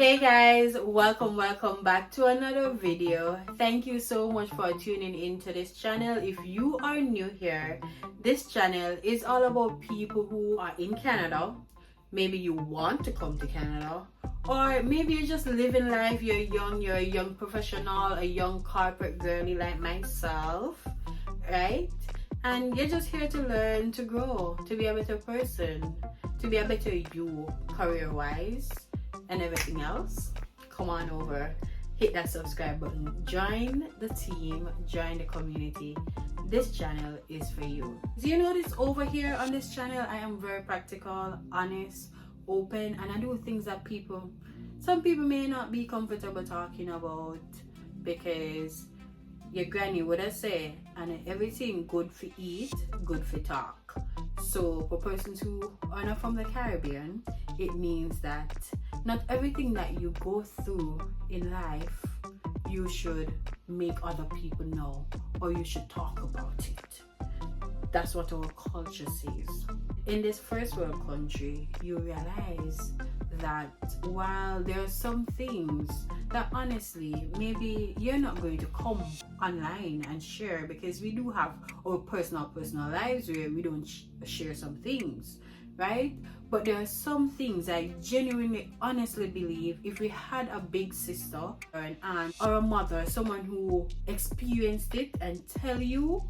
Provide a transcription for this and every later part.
Hey guys, welcome back to another video. Thank you so much for tuning into this channel. If you are new here, this channel is all about people who are in Canada. Maybe you want to come to Canada, or maybe you're just living life. You're a young professional, a young corporate girly like myself, right? And you're just here to learn, to grow, to be a better person, to be a better you career-wise and everything else. Come on over, hit that subscribe button, join the team, join the community. This channel is for you. Do you notice over here on this channel I am very practical, honest, open, and I do things that some people may not be comfortable talking about, because your granny would have said, and everything good for eat, good for talk. So for persons who are not from the Caribbean, it means that not everything that you go through in life you should make other people know, or you should talk about it. That's what our culture says. In this first world country, you realize that while there are some things that honestly maybe you're not going to come online and share, because we do have our personal lives where we don't share some things, right? But there are some things I genuinely honestly believe if we had a big sister or an aunt or a mother, someone who experienced it, and tell you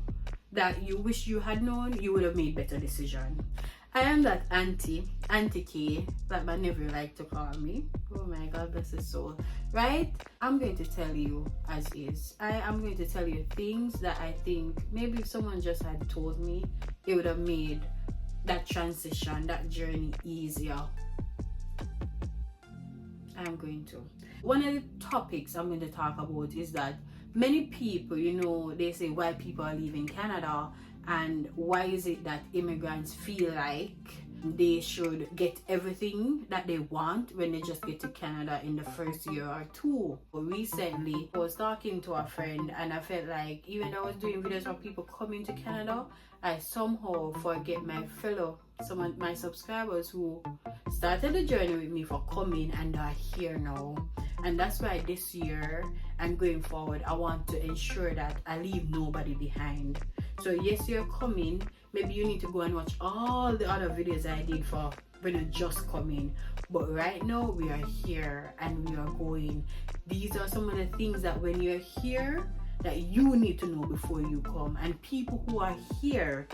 that you wish you had known, you would have made better decision. I am that auntie K, that my nephew like to call me. Oh my God, bless his soul. Right? I'm going to tell you as is. I am going to tell you things that I think maybe if someone just had told me, it would have made that transition, that journey easier. I'm going to. One of the topics I'm going to talk about is that many people, they say why people are leaving Canada, and why is it that immigrants feel like they should get everything that they want when they just get to Canada in the first year or two. Recently, I was talking to a friend, and I felt like even though I was doing videos of people coming to Canada, I somehow forget some of my subscribers who started the journey with me for coming and are here now. And that's why this year and going forward, I want to ensure that I leave nobody behind. So yes, you're coming, maybe you need to go and watch all the other videos I did for when you just coming. But right now we are here and we are going. These are some of the things that when you're here that you need to know before you come. And people who are here,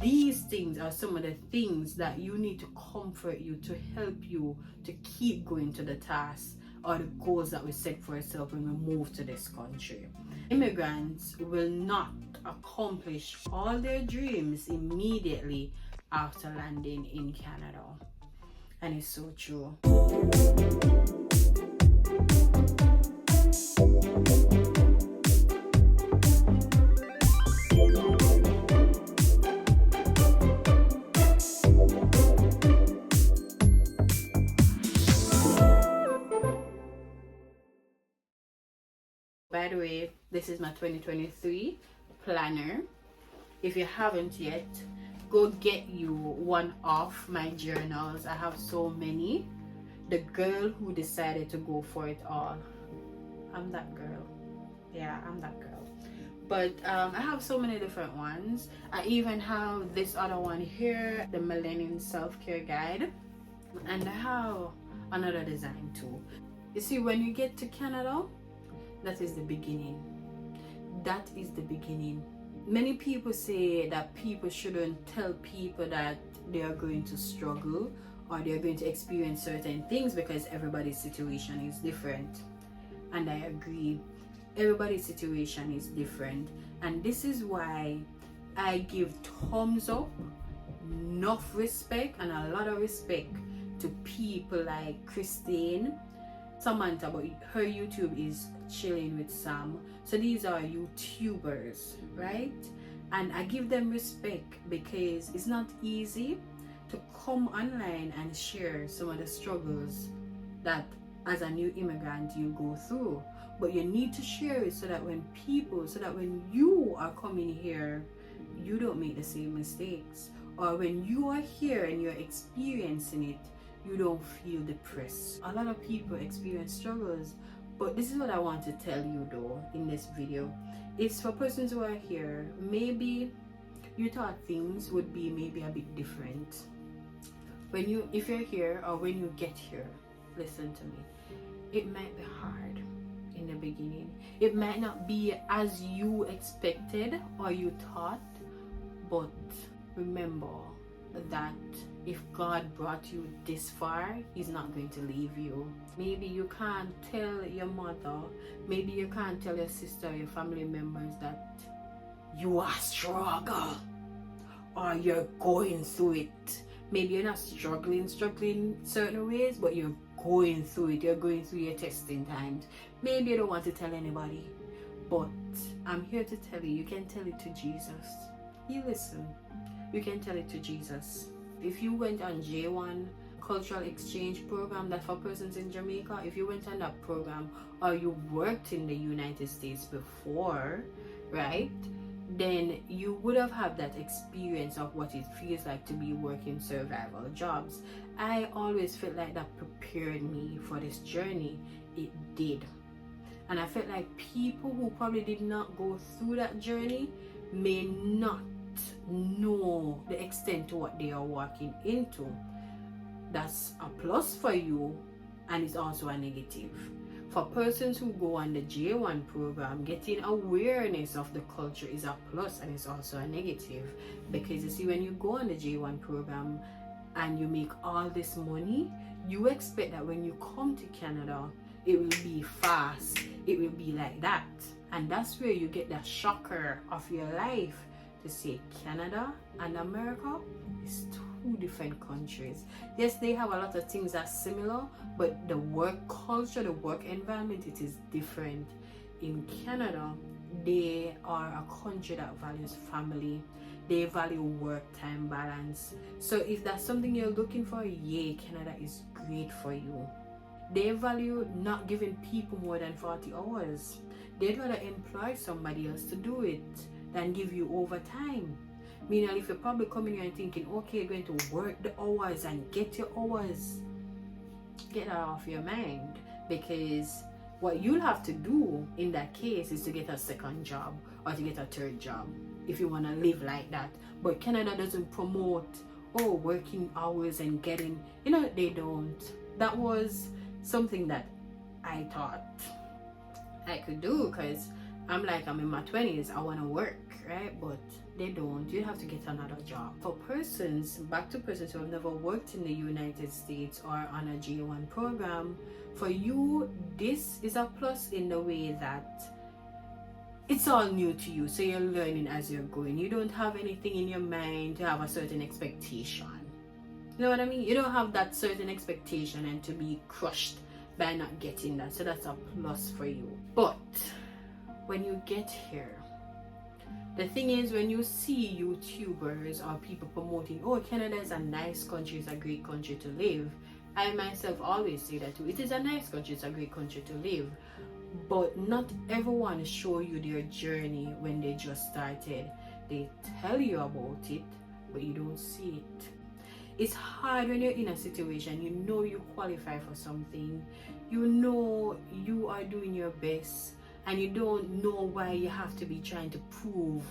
these things are some of the things that you need to comfort you, to help you to keep going to the task or the goals that we set for ourselves when we move to this country. Immigrants will not accomplish all their dreams immediately after landing in Canada. And it's so true. By the way, this is my 2023 planner. If you haven't yet, go get you one of my journals. I have so many. The girl who decided to go for it all. I'm that girl. Yeah, I'm that girl. But I have so many different ones. I even have this other one here, the Millennium Self-Care Guide. And I have another design too. You see, when you get to Canada, that is the beginning. That is the beginning. Many people say that people shouldn't tell people that they are going to struggle or they are going to experience certain things, because everybody's situation is different. And I agree. Everybody's situation is different. And this is why I give thumbs up, enough respect, and a lot of respect to people like Christine, Samantha, but her YouTube is Chilling with Sam. So these are YouTubers, right? And I give them respect because it's not easy to come online and share some of the struggles that as a new immigrant you go through. But you need to share it so that when you are coming here, you don't make the same mistakes. Or when you are here and you're experiencing it, you don't feel depressed. A lot of people experience struggles, but this is what I want to tell you though in this video. It's for persons who are here. Maybe you thought things would be maybe a bit different. If you're here or when you get here, listen to me. It might be hard in the beginning. It might not be as you expected or you thought, but remember that if God brought you this far, He's not going to leave you. Maybe you can't tell your mother, maybe you can't tell your sister or your family members that you are struggle or you're going through it. Maybe you're not struggling certain ways, but you're going through it. You're going through your testing times. Maybe you don't want to tell anybody, but I'm here to tell you, you can tell it to Jesus. You listen. You can tell it to Jesus. If you went on J1 cultural exchange program, that's for persons in Jamaica, if you went on that program or you worked in the United States before, right, then you would have had that experience of what it feels like to be working survival jobs. I always felt like that prepared me for this journey. It did. And I felt like people who probably did not go through that journey may not know the extent to what they are walking into. That's a plus for you, and it's also a negative. For persons who go on the J1 program, getting awareness of the culture is a plus and it's also a negative. Because you see, when you go on the J1 program and you make all this money, you expect that when you come to Canada, it will be fast, it will be like that. And that's where you get that shocker of your life to say Canada and America is two different countries. Yes, they have a lot of things that's similar, but the work culture, the work environment, it is different. In Canada, they are a country that values family. They value work-time balance. So if that's something you're looking for, yeah, Canada is great for you. They value not giving people more than 40 hours. They'd rather employ somebody else to do it than give you overtime. Meaning, if you're probably coming here and thinking, okay, you're going to work the hours and get your hours, get that off your mind. Because what you'll have to do in that case is to get a second job or to get a third job if you want to live like that. But Canada doesn't promote, working hours and getting, they don't. That was something that I thought I could do because I'm in my 20s, I want to work, right? But they don't. You have to get another job. For persons, back to persons who have never worked in the United States or on a J1 program, for you, this is a plus in the way that it's all new to you. So you're learning as you're going. You don't have anything in your mind to have a certain expectation. You know what I mean? You don't have that certain expectation and to be crushed by not getting that. So that's a plus for you. But when you get here, the thing is, when you see YouTubers or people promoting, Canada is a nice country, it's a great country to live. I myself always say that too. It is a nice country, it's a great country to live. But not everyone show you their journey when they just started. They tell you about it, but you don't see it. It's hard when you're in a situation, you know you qualify for something, you know you are doing your best, and you don't know why you have to be trying to prove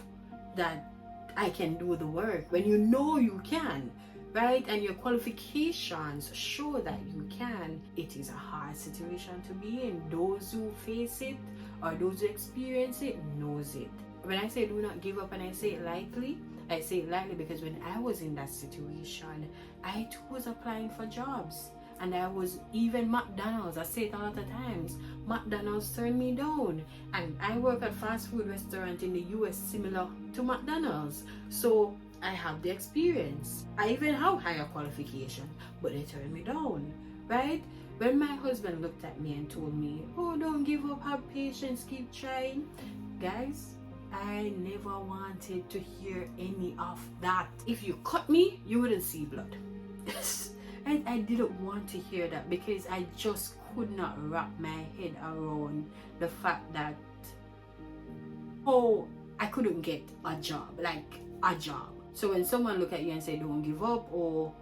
that I can do the work when you know you can, right? And your qualifications show that you can. It is a hard situation to be in. Those who face it or those who experience it knows it. When I say do not give up and I say it lightly, I say it lightly because when I was in that situation, I too was applying for jobs. And I was even McDonald's, I say it a lot of times, McDonald's turned me down. And I work at fast food restaurant in the US similar to McDonald's. So I have the experience. I even have higher qualification, but they turned me down, right? When my husband looked at me and told me, don't give up, have patience, keep trying. Guys, I never wanted to hear any of that. If you cut me, you wouldn't see blood. I didn't want to hear that because I just could not wrap my head around the fact that I couldn't get a job, like a job. So when someone look at you and say don't give up, or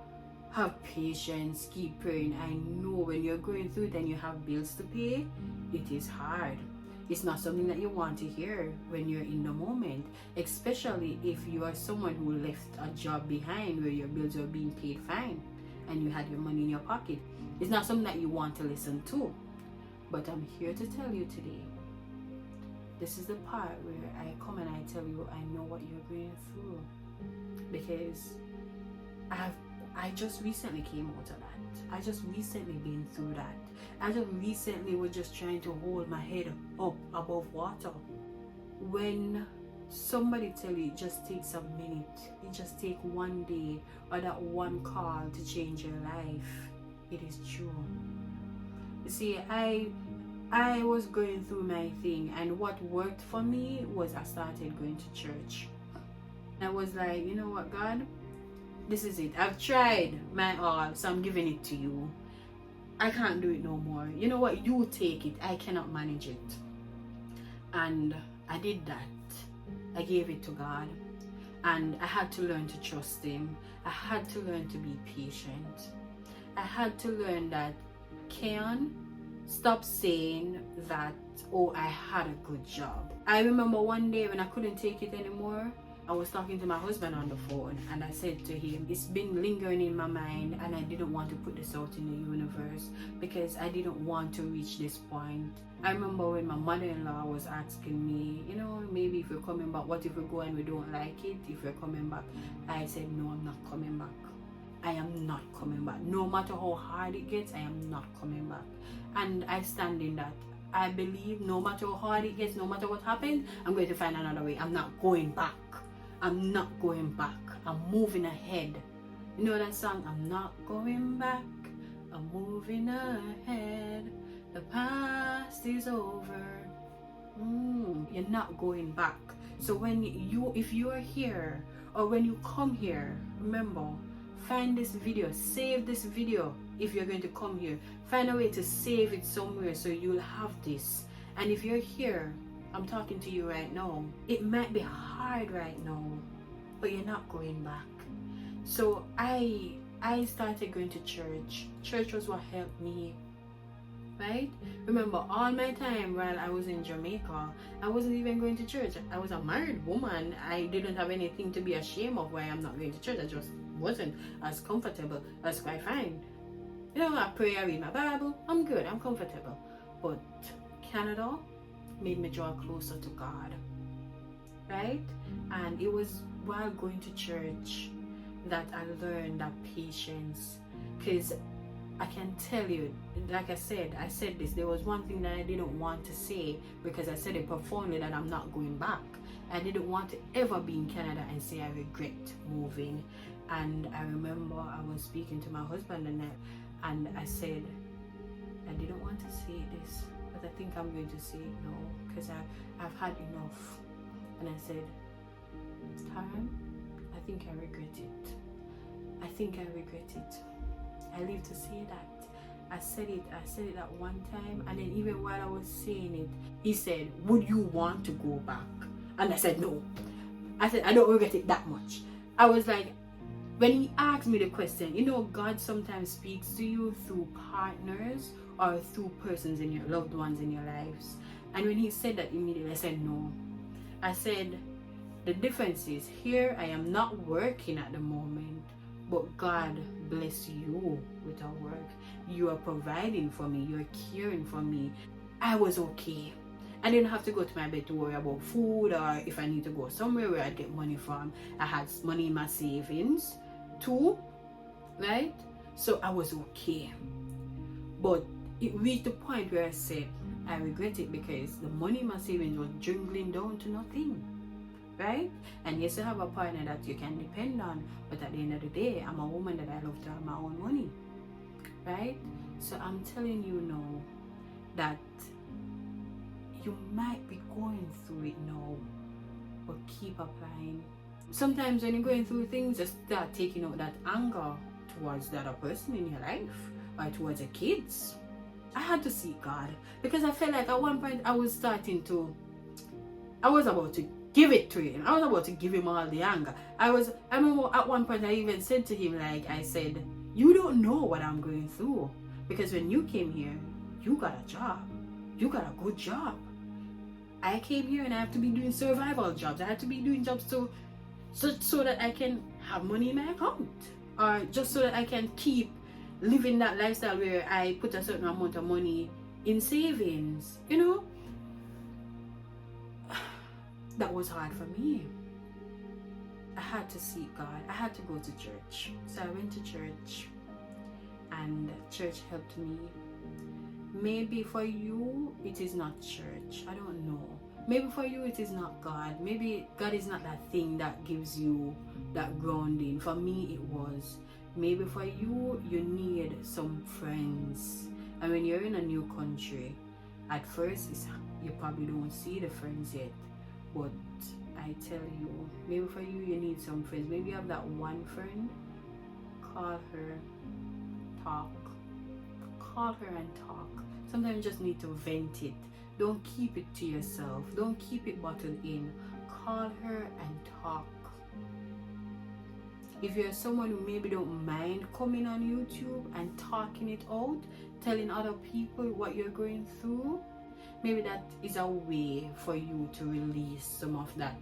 have patience, keep praying. I know when you're going through it and you have bills to pay, it is hard. It's not something that you want to hear when you're in the moment, especially if you are someone who left a job behind where your bills are being paid fine and you had your money in your pocket. It's not something that you want to listen to. But I'm here to tell you today, this is the part where I come and I tell you I know what you're going through, because I just recently came out of that. I just recently been through that. I just recently was just trying to hold my head up above water. When somebody tell you it just takes a minute, it just take one day or that one call to change your life, it is true. You see, I was going through my thing, and what worked for me was I started going to church. I was like, you know what, God, this is it. I've tried my all, so I'm giving it to you. I can't do it no more. You know what? You take it. I cannot manage it. And I did that. I gave it to God. And I had to learn to trust Him. I had to learn to be patient. I had to learn that, Kayon, stop saying that, oh, I had a good job. I remember one day when I couldn't take it anymore, I was talking to my husband on the phone, and I said to him, it's been lingering in my mind, and I didn't want to put this out in the universe because I didn't want to reach this point. I remember when my mother-in-law was asking me, you know, maybe if we're coming back, what if we go and we don't like it, if we're coming back? I said, no, I'm not coming back. I am not coming back. No matter how hard it gets, I am not coming back. And I stand in that. I believe no matter how hard it gets, no matter what happens, I'm going to find another way. I'm not going back. I'm not going back. I'm moving ahead. You know that song? I'm not going back. I'm moving ahead. The past is over. You're not going back. So if you are here, or when you come here, remember, find this video, save this video. If you're going to come here, find a way to save it somewhere so you'll have this. And if you're here, I'm talking to you right now. It might be hard right now, but you're not going back. So I started going to church. Church was what helped me, right? Remember, all my time while I was in Jamaica, I wasn't even going to church. I was a married woman. I didn't have anything to be ashamed of why I'm not going to church. I just wasn't as comfortable. That's quite fine. You know, I pray, I read my Bible. I'm good. I'm comfortable. But Canada made me draw closer to God, right? And it was while going to church that I learned that patience. Because I can tell you, like I said this, there was one thing that I didn't want to say, because I said it profoundly, that I'm not going back. I didn't want to ever be in Canada and say I regret moving. And I remember I was speaking to my husband and I said, I didn't want to say this, but I think I'm going to say it now, because I've had enough. And I said, Taryn, I think I regret it. I think I regret it. I live to say that. I said it that one time, and then even while I was saying it, he said, would you want to go back? And I said, no. I said, I don't regret it that much. I was like, when he asked me the question, you know, God sometimes speaks to you through partners or through persons in your loved ones in your lives. And when he said that, immediately I said no. I said, the difference is, here I am not working at the moment, but God bless you with our work. You are providing for me. You're caring for me. I was okay. I didn't have to go to my bed to worry about food, or if I need to go somewhere where I'd get money from. I had money in my savings too, right? So I was okay. But it reached the point where I said, I regret it, because the money in my savings was dwindling down to nothing, right? And yes, I have a partner that you can depend on, but at the end of the day, I'm a woman that I love to have my own money, right? So I'm telling you now that you might be going through it now, but keep applying. Sometimes when you're going through things, just start taking out that anger towards the other person in your life, or towards your kids. I had to seek God, because I felt like at one point I was about to give it to him. I was about to give him all the anger. I remember at one point I even said to him, like I said, You don't know what I'm going through, because when you came here, you got a job. You got a good job. I came here and I have to be doing survival jobs. I have to be doing jobs so that I can have money in my account, or just so that I can keep living that lifestyle where I put a certain amount of money in savings. You know, that was hard for me. I had to seek God. I had to go to church. So I went to church, and church helped me. Maybe for you it is not church, I don't know. Maybe for you it is not God. Maybe God is not that thing that gives you that grounding. For me it was. Maybe for you, you need some friends. And when you're in a new country, at first you probably don't see the friends yet, but I tell you, maybe for you, you need some friends. Maybe you have that one friend. Call her, talk. Call her and talk. Sometimes you just need to vent it. Don't keep it to yourself. Don't keep it bottled in. Call her and talk. If you're someone who maybe don't mind coming on YouTube and talking it out, telling other people what you're going through, maybe that is a way for you to release some of that,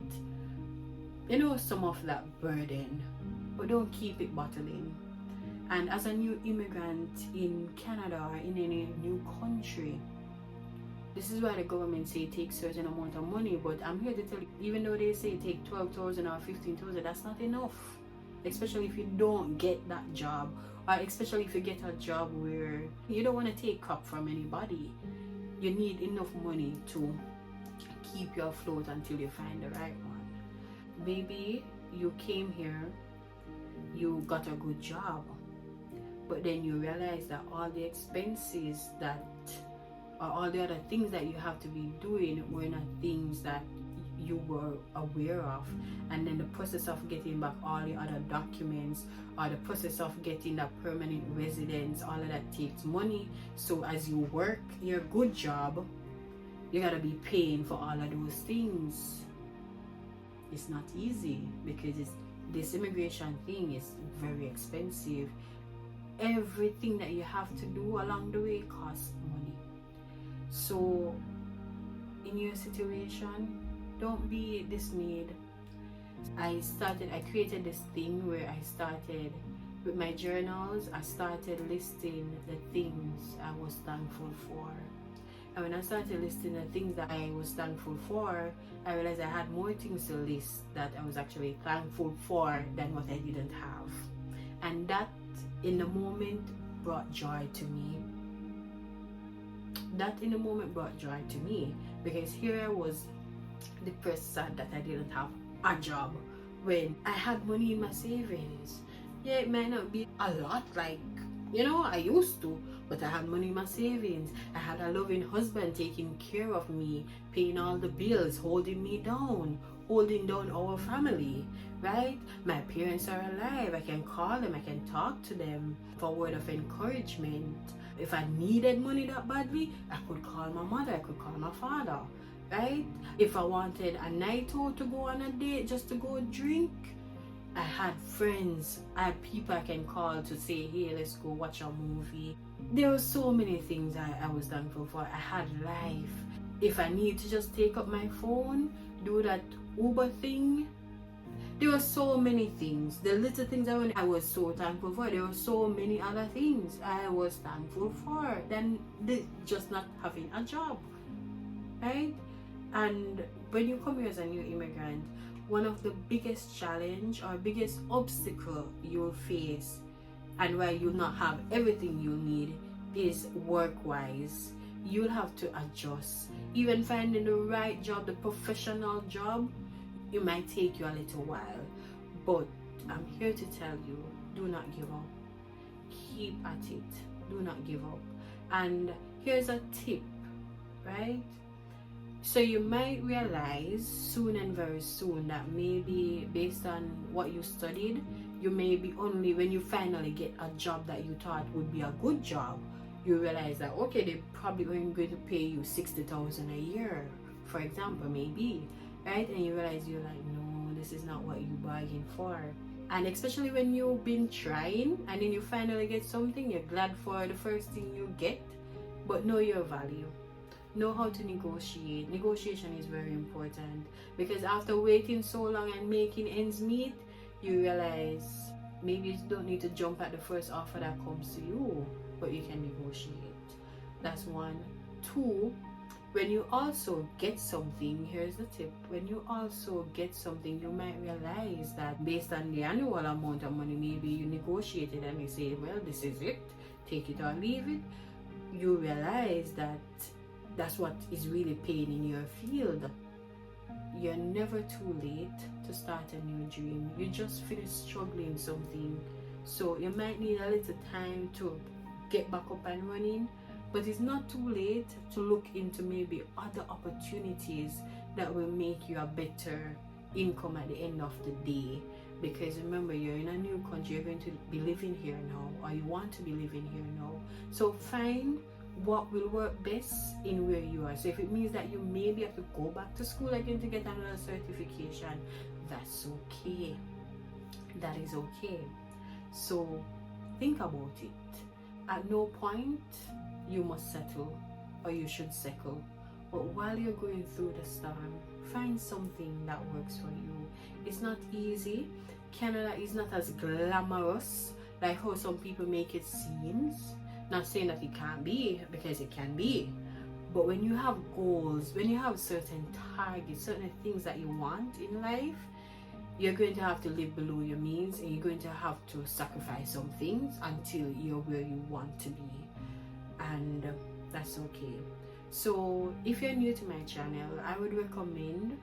some of that burden. But don't keep it bottled in. And as a new immigrant in Canada or in any new country, this is why the government say take certain amount of money. But I'm here to tell you, even though they say take 12,000 or 15,000, that's not enough. Especially if you don't get that job, or especially if you get a job where you don't want to take crap from anybody. You need enough money to keep you afloat until you find the right one. Maybe you came here, you got a good job, but then you realize that all the expenses or all the other things that you have to be doing were not things that you were aware of. And then the process of getting back all the other documents, or the process of getting that permanent residence, all of that takes money. So as you work your good job, you gotta be paying for all of those things. It's not easy, because this immigration thing is very expensive. Everything that you have to do along the way costs money. So in your situation, don't be dismayed. I created this thing where I started with my journals. I started listing the things I was thankful for. And when I started listing the things that I was thankful for, I realized I had more things to list that I was actually thankful for than what I didn't have. And that in the moment brought joy to me. Because here I was depressed, sad that I didn't have a job when I had money in my savings. Yeah, it might not be a lot like I used to, but I had money in my savings. I had a loving husband taking care of me, paying all the bills, holding me down, holding down our family, right? My parents are alive. I can call them, I can talk to them for a word of encouragement. If I needed money that badly, I could call my mother, I could call my father, right? If I wanted a night out to go on a date, just to go drink, I had friends, I had people I can call to say, hey, let's go watch a movie. There were so many things I was thankful for. I had life. If I need to just take up my phone, do that Uber thing, there were so many things. The little things I was so thankful for. There were so many other things I was thankful for than just not having a job, right? And when you come here as a new immigrant, one of the biggest challenge or biggest obstacle you'll face, and why you'll not have everything you need, is work-wise. You'll have to adjust. Even finding the right job, the professional job, it might take you a little while. But I'm here to tell you, do not give up. Keep at it. Do not give up. And here's a tip, right? So you might realize soon and very soon that maybe based on what you studied, you may be only, when you finally get a job that you thought would be a good job, you realize that, okay, they probably only going to pay you 60,000 a year, for example, maybe, right? And you realize you're like, no, this is not what you bargained for. And especially when you've been trying and then you finally get something, you're glad for the first thing you get, but know your value. Know how to negotiate. Negotiation is very important, because after waiting so long and making ends meet, you realize maybe you don't need to jump at the first offer that comes to you, but you can negotiate. That's one. Two, when you also get something, here's the tip: when you also get something, you might realize that based on the annual amount of money, maybe you negotiated and you say, well, this is it, take it or leave it. You realize that that's what is really paying in your field. You're never too late to start a new dream. You just finished struggling something, so you might need a little time to get back up and running, but it's not too late to look into maybe other opportunities that will make you a better income at the end of the day. Because remember, you're in a new country, you're going to be living here now, or you want to be living here now. So find what will work best in where you are. So if it means that you maybe have to go back to school again to get another certification, that's okay. That is okay. So think about it. At no point you must settle, or you should settle. But while you're going through the storm, find something that works for you. It's not easy. Canada is not as glamorous like how some people make it seem. Not saying that it can't be, because it can be. But when you have goals, when you have certain targets, certain things that you want in life, you're going to have to live below your means, and you're going to have to sacrifice some things until you're where you want to be. And that's okay. So if you're new to my channel, I would recommend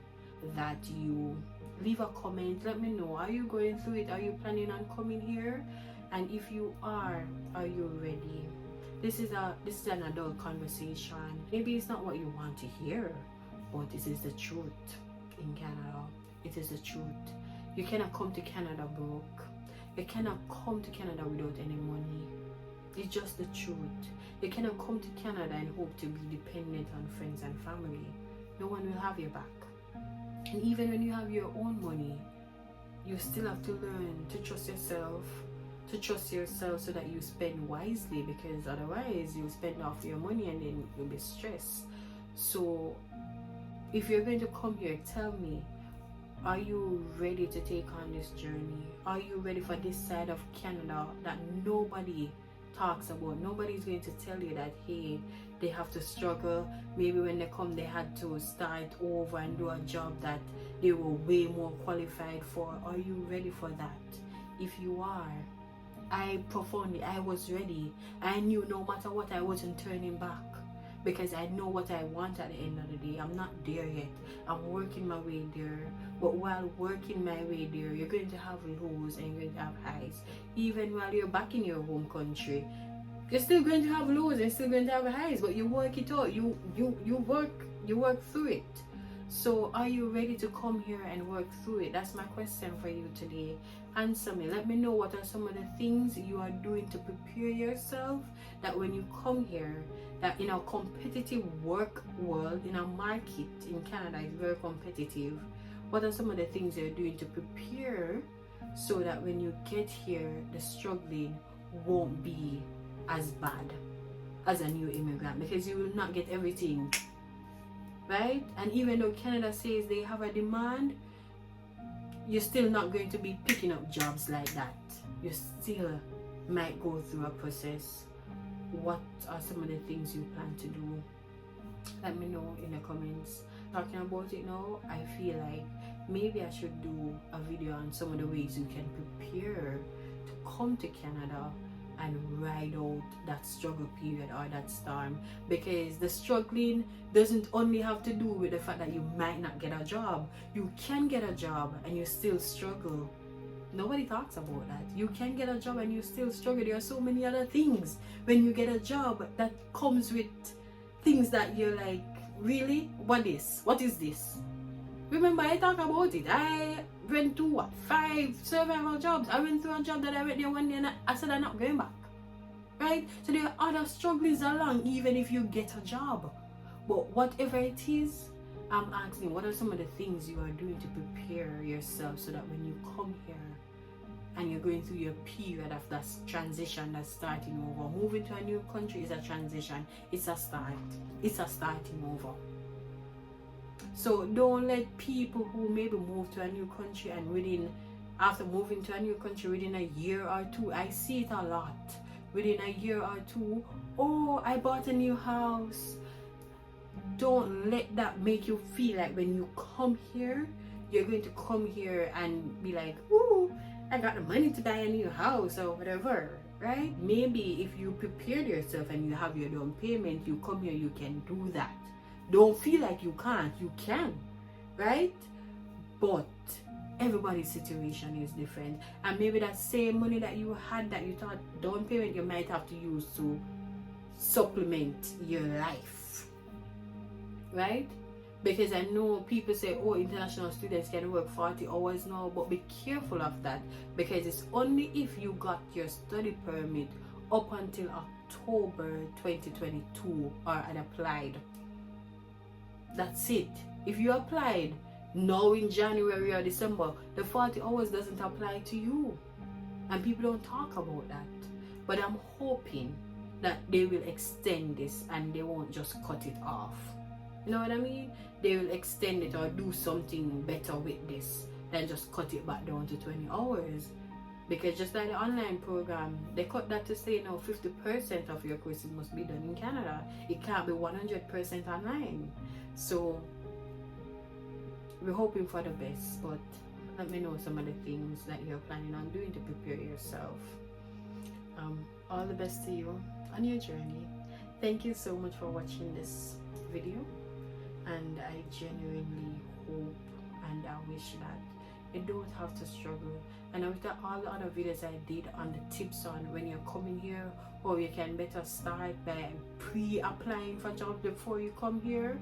that you leave a comment. Let me know, are you going through it? Are you planning on coming here? And if you are you ready? This is an adult conversation. Maybe it's not what you want to hear, but this is the truth in Canada. It is the truth. You cannot come to Canada broke. You cannot come to Canada without any money. It's just the truth. You cannot come to Canada and hope to be dependent on friends and family. No one will have your back. And even when you have your own money, you still have to learn to trust yourself, so that you spend wisely, because otherwise you'll spend off your money and then you'll be stressed. So if you're going to come here, tell me, are you ready to take on this journey? Are you ready for this side of Canada that nobody talks about? Nobody's going to tell you that, hey, they have to struggle. Maybe when they come, they had to start over and do a job that they were way more qualified for. Are you ready for that? If you are, I was ready. I knew no matter what, I wasn't turning back, because I know what I want at the end of the day. I'm not there yet. I'm working my way there. But while working my way there, you're going to have lows and you're going to have highs. Even while you're back in your home country, you're still going to have lows and still going to have highs. But you work it out. You work through it. So are you ready to come here and work through it? That's my question for you today. Answer me. Let me know, what are some of the things you are doing to prepare yourself, that when you come here, that in a competitive work world, in a market in Canada, it's very competitive. What are some of the things you're doing to prepare so that when you get here, the struggling won't be as bad as a new immigrant, because you will not get everything, right? And even though Canada says they have a demand, you're still not going to be picking up jobs like that. You still might go through a process. What are some of the things you plan to do? Let me know in the comments. Talking about it now, I feel like maybe I should do a video on some of the ways you can prepare to come to Canada and ride out that struggle period or that storm, because the struggling doesn't only have to do with the fact that you might not get a job. You can get a job and you still struggle. Nobody talks about that. You can get a job and you still struggle. There are so many other things when you get a job that comes with things that you're like, really? What is this? Remember, I talk about it. I went to 5 survival jobs. I went through a job that I went there one day and I said I'm not going back. Right? So there are other strugglings along, even if you get a job. But whatever it is, I'm asking, what are some of the things you are doing to prepare yourself so that when you come here, and you're going through your period of that transition, that's starting over. Moving to a new country is a transition. It's a start. It's a starting over. So don't let people who maybe move to a new country and after moving to a new country within a year or two, I see it a lot. Within a year or two, oh, I bought a new house. Don't let that make you feel like when you come here, you're going to come here and be like, ooh, I got the money to buy a new house or whatever, right? Maybe if you prepared yourself and you have your down payment, you come here, you can do that. Don't feel like you can't. You can, right? But everybody's situation is different, and maybe that same money that you had that you thought down payment, you might have to use to supplement your life, right? Because I know people say, oh, international students can work 40 hours now, but be careful of that, because it's only if you got your study permit up until October 2022 or had applied. That's it. If you applied now in January or December, the 40 hours doesn't apply to you, and people don't talk about that. But I'm hoping that they will extend this and they won't just cut it off. You know what I mean? They will extend it or do something better with this than just cut it back down to 20 hours. Because just like the online program, they cut that to say now 50% of your courses must be done in Canada. It can't be 100% online. So we're hoping for the best, but let me know some of the things that you're planning on doing to prepare yourself. All the best to you on your journey. Thank you so much for watching this video, and I genuinely hope and I wish that you don't have to struggle. And after all the other videos I did on the tips on when you're coming here, or you can better start by pre-applying for jobs before you come here,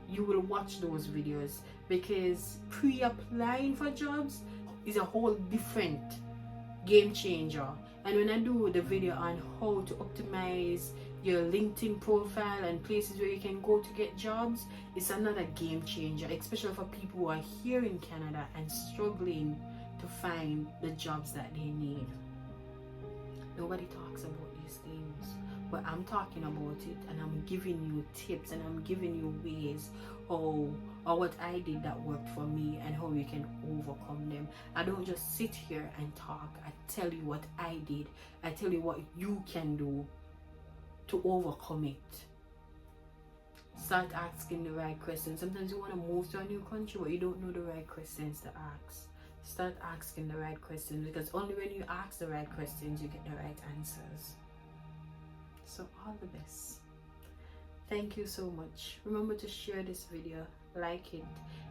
you will watch those videos, because pre-applying for jobs is a whole different game changer. And when I do the video on how to optimize your LinkedIn profile and places where you can go to get jobs, it's another game changer, especially for people who are here in Canada and struggling to find the jobs that they need. Nobody talks about these things, but I'm talking about it, and I'm giving you tips and I'm giving you ways or what I did that worked for me and how you can overcome them. I don't just sit here and talk. I tell you what I did. I tell you what you can do to overcome it. Start asking the right questions. Sometimes you want to move to a new country, but you don't know the right questions to ask. Start asking the right questions, because only when you ask the right questions you get the right answers. So all the best. Thank you so much. Remember to share this video, like it,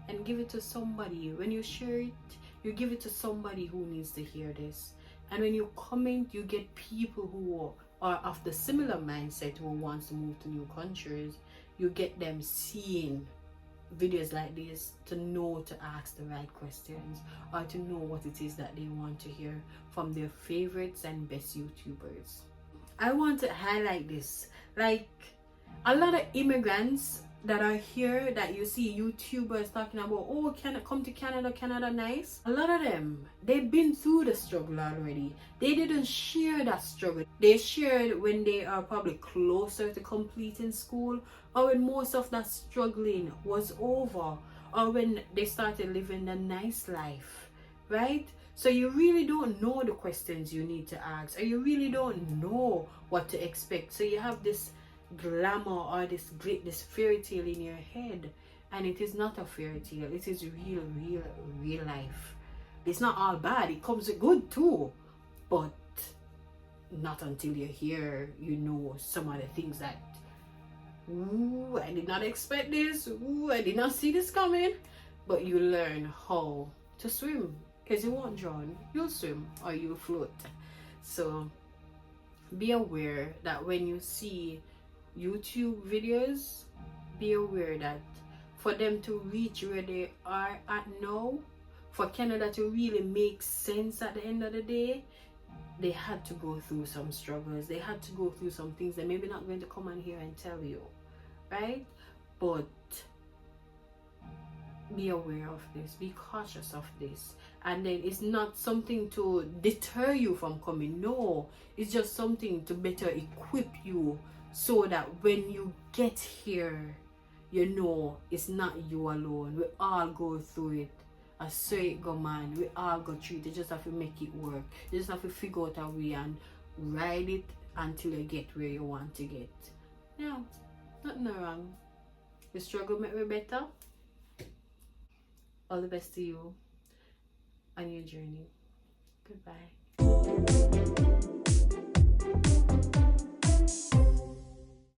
and give it to somebody. When you share it, you give it to somebody who needs to hear this. And when you comment, you get people who are of the similar mindset, who wants to move to new countries. You get them seeing videos like this to know to ask the right questions, or to know what it is that they want to hear from their favorites and best YouTubers. I want to highlight this. Like, a lot of immigrants that are here that you see YouTubers talking about, oh, can I come to Canada, Canada nice? A lot of them, they've been through the struggle already. They didn't share that struggle. They shared when they are probably closer to completing school, or when most of that struggling was over, or when they started living the nice life, right? So you really don't know the questions you need to ask, or you really don't know what to expect. So you have this glamour or this fairy tale in your head, and it is not a fairy tale. It is real life. It's not all bad. It comes with good too, but not until you're here you know some of the things that, ooh, I did not expect this, ooh, I did not see this coming. But you learn how to swim, because you won't drown. You'll swim or you'll float. So be aware that when you see YouTube videos, be aware that for them to reach where they are at now, for Canada to really make sense at the end of the day, they had to go through some struggles. They had to go through some things they're maybe not going to come on here and tell you, right? But be aware of this, be cautious of this. And then it's not something to deter you from coming, no, it's just something to better equip you, so that when you get here, you know it's not you alone. We all go through it. I say it go, man, we all go through it. You just have to make it work. You just have to figure out a way and ride it until you get where you want to get. Yeah, nothing wrong. The struggle make me better. All the best to you on your journey. Goodbye.